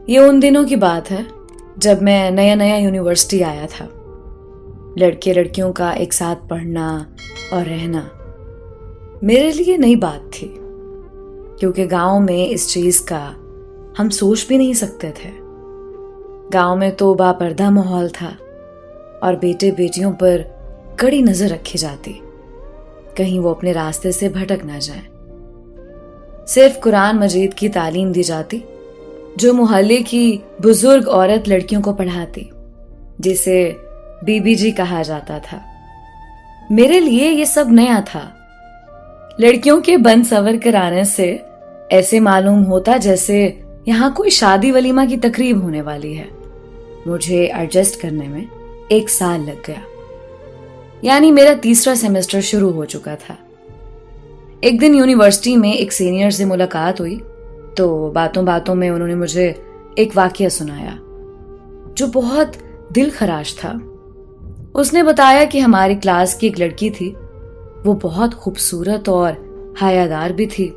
یہ ان دنوں کی بات ہے جب میں نیا یونیورسٹی آیا تھا۔ لڑکے لڑکیوں کا ایک ساتھ پڑھنا اور رہنا میرے لیے نئی بات تھی، کیونکہ گاؤں میں اس چیز کا ہم سوچ بھی نہیں سکتے تھے۔ گاؤں میں تو باپردہ ماحول تھا اور بیٹے بیٹیوں پر کڑی نظر رکھی جاتی، کہیں وہ اپنے راستے سے بھٹک نہ جائیں۔ صرف قرآن مجید کی تعلیم دی جاتی جو محلے کی بزرگ عورت لڑکیوں کو پڑھاتی، جسے بی بی جی کہا جاتا تھا۔ میرے لیے یہ سب نیا تھا۔ لڑکیوں کے بن سور کر آنے سے ایسے معلوم ہوتا جیسے یہاں کوئی شادی ولیمہ کی تقریب ہونے والی ہے۔ مجھے ایڈجسٹ کرنے میں 1 سال لگ گیا، یعنی میرا تیسرا سیمسٹر شروع ہو چکا تھا۔ ایک دن یونیورسٹی میں ایک سینئر سے ملاقات ہوئی تو باتوں باتوں میں انہوں نے مجھے ایک واقعہ سنایا جو بہت دل خراش تھا۔ اس نے بتایا کہ ہماری کلاس کی ایک لڑکی تھی، وہ بہت خوبصورت اور حیادار بھی تھی۔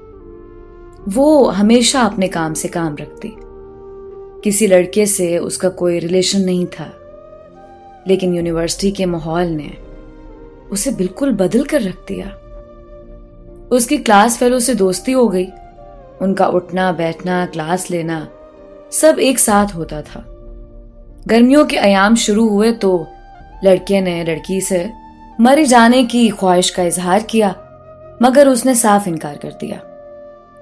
وہ ہمیشہ اپنے کام سے کام رکھتی، کسی لڑکے سے اس کا کوئی ریلیشن نہیں تھا، لیکن یونیورسٹی کے ماحول نے اسے بالکل بدل کر رکھ دیا۔ اس کی کلاس فیلو سے دوستی ہو گئی، ان کا اٹھنا بیٹھنا کلاس لینا سب ایک ساتھ ہوتا تھا۔ گرمیوں کے ایام شروع ہوئے تو لڑکے نے لڑکی سے مر جانے کی خواہش کا اظہار کیا، مگر اس نے صاف انکار کر دیا۔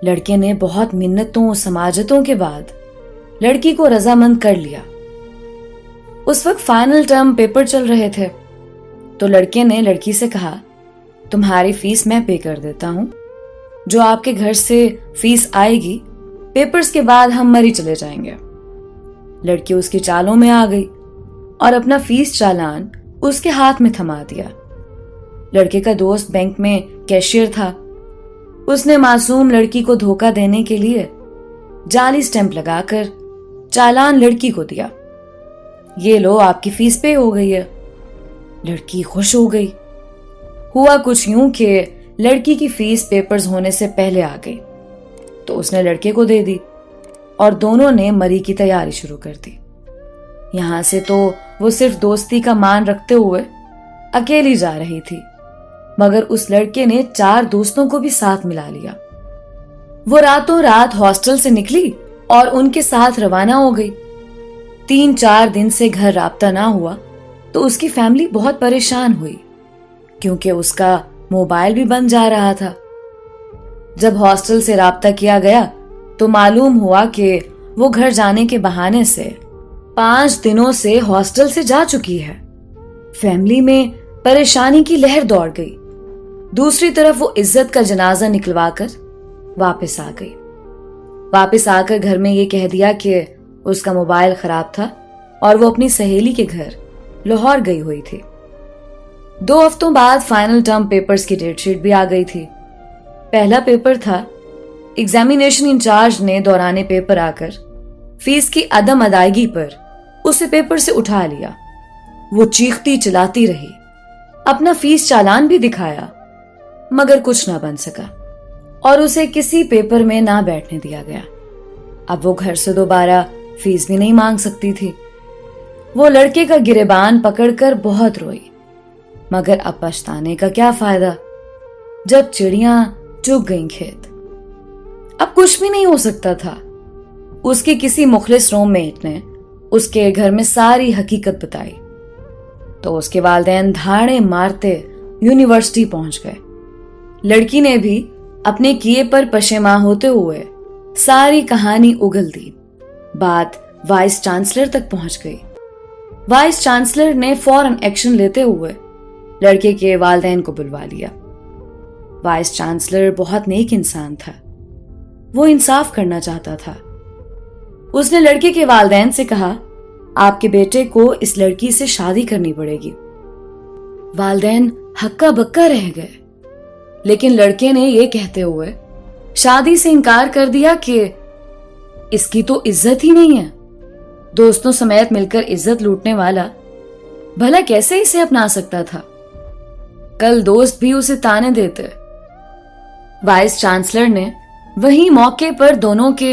لڑکے نے بہت منتوں سماجتوں کے بعد لڑکی کو رضامند کر لیا۔ اس وقت فائنل ٹرم پیپر چل رہے تھے تو لڑکے نے لڑکی سے کہا، تمہاری فیس میں پے کر دیتا ہوں، جو آپ کے گھر سے فیس آئے گی پیپرز کے بعد ہم مری چلے جائیں گے۔ لڑکی اس کی چالوں میں آ گئی اور اپنا فیس چالان اس کے ہاتھ میں تھما دیا۔ لڑکے کا دوست بینک میں کیشیئر تھا، اس نے معصوم لڑکی کو دھوکہ دینے کے لیے جعلی سٹیمپ لگا کر چالان لڑکی کو دیا۔ یہ لو آپ کی فیس پے ہو گئی ہے۔ لڑکی خوش ہو گئی۔ ہوا کچھ یوں کہ لڑکی کی فیس پیپرز ہونے سے پہلے آ گئی تو اس نے لڑکے کو دے دی اور دونوں نے مری کی تیاری شروع کر دی۔ یہاں سے تو وہ صرف دوستی کا مان رکھتے ہوئے اکیلی جا رہی تھی، مگر اس لڑکے نے 4 دوستوں کو بھی ساتھ ملا لیا۔ وہ راتوں رات ہاسٹل سے نکلی اور ان کے ساتھ روانہ ہو گئی۔ 3-4 دن سے گھر رابطہ نہ ہوا تو اس کی فیملی بہت پریشان ہوئی، کیونکہ اس کا موبائل بھی بند جا رہا تھا۔ جب ہاسٹل سے رابطہ کیا گیا تو معلوم ہوا کہ وہ گھر جانے کے بہانے سے 5 دنوں سے ہاسٹل سے جا چکی ہے۔ فیملی میں پریشانی کی لہر دوڑ گئی۔ دوسری طرف وہ عزت کا جنازہ نکلوا کر واپس آ گئی۔ واپس آ کر گھر میں یہ کہہ دیا کہ اس کا موبائل خراب تھا اور وہ اپنی سہیلی کے گھر لاہور گئی ہوئی تھی۔ 2 ہفتوں بعد فائنل ٹرم پیپرز کی ڈیٹ شیٹ بھی آ گئی تھی۔ پہلا پیپر تھا۔ ایگزامینیشن انچارج نے دوران پیپر آ کر فیس کی عدم ادائیگی پر اسے پیپر سے اٹھا لیا۔ وہ چیختی چلاتی رہی، اپنا فیس چالان بھی دکھایا، مگر کچھ نہ بن سکا اور اسے کسی پیپر میں نہ بیٹھنے دیا گیا۔ اب وہ گھر سے دوبارہ فیس بھی نہیں مانگ سکتی تھی۔ وہ لڑکے کا گریبان پکڑ کر بہت روئی، مگر اب پچھتانے کا کیا فائدہ جب چڑیاں چگ گئیں کھیت۔ اب کچھ بھی نہیں ہو سکتا تھا۔ اس کی کسی مخلص روم میٹ نے اس کے گھر میں ساری حقیقت بتائی تو اس کے والدین دھاڑے مارتے یونیورسٹی پہنچ گئے۔ لڑکی نے بھی اپنے کیے پر پشیماں ہوتے ہوئے ساری کہانی اگل دی۔ بات وائس چانسلر تک پہنچ گئی۔ وائس چانسلر نے فوراً ایکشن لیتے ہوئے لڑکے کے والدین کو بلوا لیا۔ وائس چانسلر بہت نیک انسان تھا، وہ انصاف کرنا چاہتا تھا۔ اس نے لڑکے کے والدین سے کہا، آپ کے بیٹے کو اس لڑکی سے شادی کرنی پڑے گی۔ والدین ہکا بکا رہ گئے، لیکن لڑکے نے یہ کہتے ہوئے شادی سے انکار کر دیا کہ اس کی تو عزت ہی نہیں ہے۔ دوستوں سمیت مل کر عزت لوٹنے والا بھلا کیسے اسے اپنا سکتا تھا؟ کل دوست بھی اسے تانے دیتے۔ وائس چانسلر نے وہی موقع پر دونوں کے